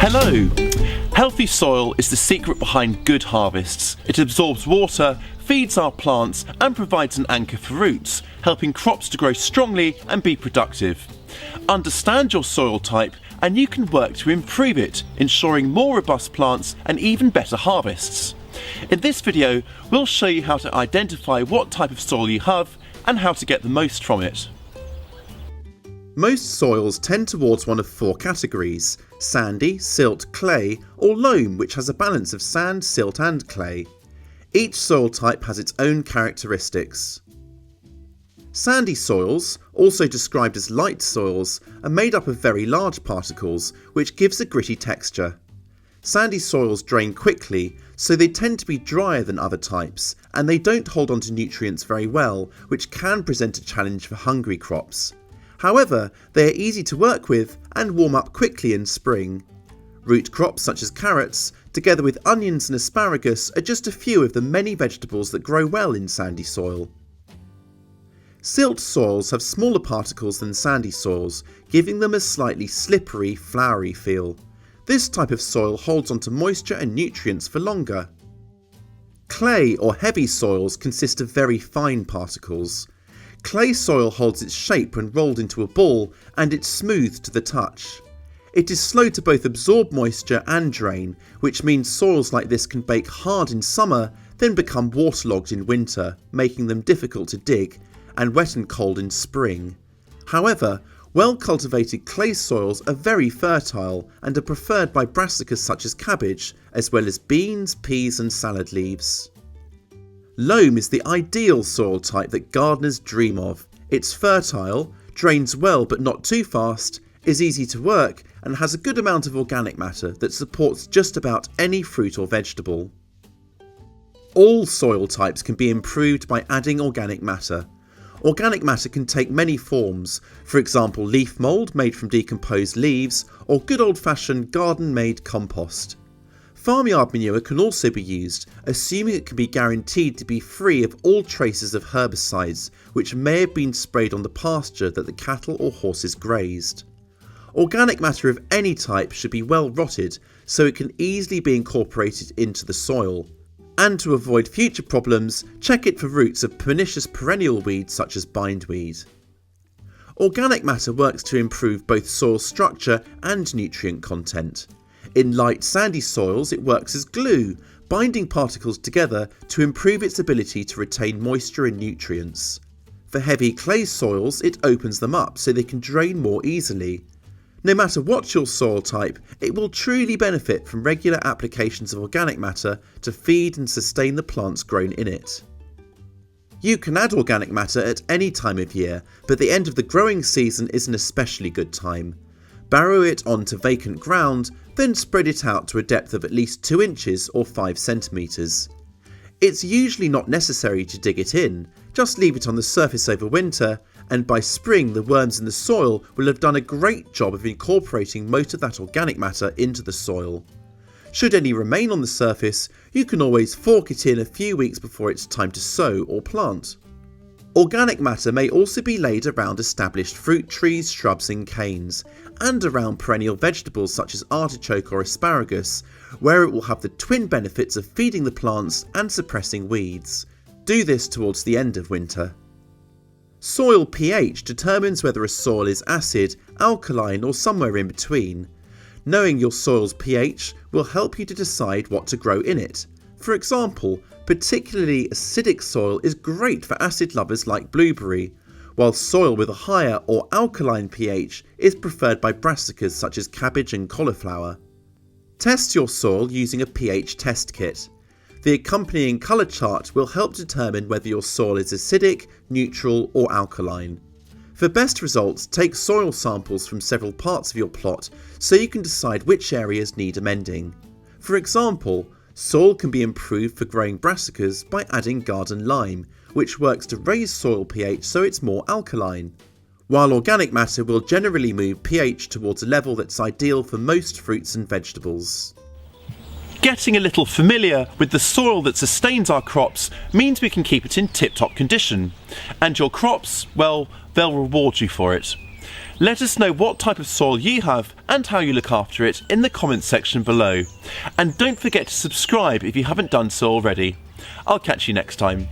Hello! Healthy soil is the secret behind good harvests. It absorbs water, feeds our plants and provides an anchor for roots, helping crops to grow strongly and be productive. Understand your soil type and you can work to improve it, ensuring more robust plants and even better harvests. In this video, we'll show you how to identify what type of soil you have and how to get the most from it. Most soils tend towards one of four categories: sandy, silt, clay, or loam, which has a balance of sand, silt and clay. Each soil type has its own characteristics. Sandy soils, also described as light soils, are made up of very large particles, which gives a gritty texture. Sandy soils drain quickly, so they tend to be drier than other types, and they don't hold on to nutrients very well, which can present a challenge for hungry crops. However, they are easy to work with and warm up quickly in spring. Root crops such as carrots, together with onions and asparagus, are just a few of the many vegetables that grow well in sandy soil. Silt soils have smaller particles than sandy soils, giving them a slightly slippery, floury feel. This type of soil holds onto moisture and nutrients for longer. Clay or heavy soils consist of very fine particles. Clay soil holds its shape when rolled into a ball, and it's smooth to the touch. It is slow to both absorb moisture and drain, which means soils like this can bake hard in summer, then become waterlogged in winter, making them difficult to dig, and wet and cold in spring. However, well-cultivated clay soils are very fertile and are preferred by brassicas such as cabbage, as well as beans, peas and salad leaves. Loam is the ideal soil type that gardeners dream of. It's fertile, drains well but not too fast, is easy to work and has a good amount of organic matter that supports just about any fruit or vegetable. All soil types can be improved by adding organic matter. Organic matter can take many forms, for example leaf mould made from decomposed leaves or good old-fashioned garden-made compost. Farmyard manure can also be used, assuming it can be guaranteed to be free of all traces of herbicides which may have been sprayed on the pasture that the cattle or horses grazed. Organic matter of any type should be well rotted so it can easily be incorporated into the soil. And to avoid future problems, check it for roots of pernicious perennial weeds such as bindweed. Organic matter works to improve both soil structure and nutrient content. In light sandy soils it works as glue, binding particles together to improve its ability to retain moisture and nutrients. For heavy clay soils it opens them up so they can drain more easily. No matter what your soil type, it will truly benefit from regular applications of organic matter to feed and sustain the plants grown in it. You can add organic matter at any time of year, but the end of the growing season is an especially good time. Barrow it onto vacant ground, then spread it out to a depth of at least 2 inches or 5 centimetres. It's usually not necessary to dig it in, just leave it on the surface over winter, and by spring the worms in the soil will have done a great job of incorporating most of that organic matter into the soil. Should any remain on the surface, you can always fork it in a few weeks before it's time to sow or plant. Organic matter may also be laid around established fruit trees, shrubs and canes, and around perennial vegetables such as artichoke or asparagus, where it will have the twin benefits of feeding the plants and suppressing weeds. Do this towards the end of winter. Soil pH determines whether a soil is acid, alkaline or somewhere in between. Knowing your soil's pH will help you to decide what to grow in it. For example, particularly acidic soil is great for acid lovers like blueberry, while soil with a higher or alkaline pH is preferred by brassicas such as cabbage and cauliflower. Test your soil using a pH test kit. The accompanying colour chart will help determine whether your soil is acidic, neutral or alkaline. For best results, take soil samples from several parts of your plot so you can decide which areas need amending. For example, soil can be improved for growing brassicas by adding garden lime, which works to raise soil pH so it's more alkaline, while organic matter will generally move pH towards a level that's ideal for most fruits and vegetables. Getting a little familiar with the soil that sustains our crops means we can keep it in tip-top condition, and your crops, well, they'll reward you for it. Let us know what type of soil you have and how you look after it in the comments section below. And don't forget to subscribe if you haven't done so already. I'll catch you next time.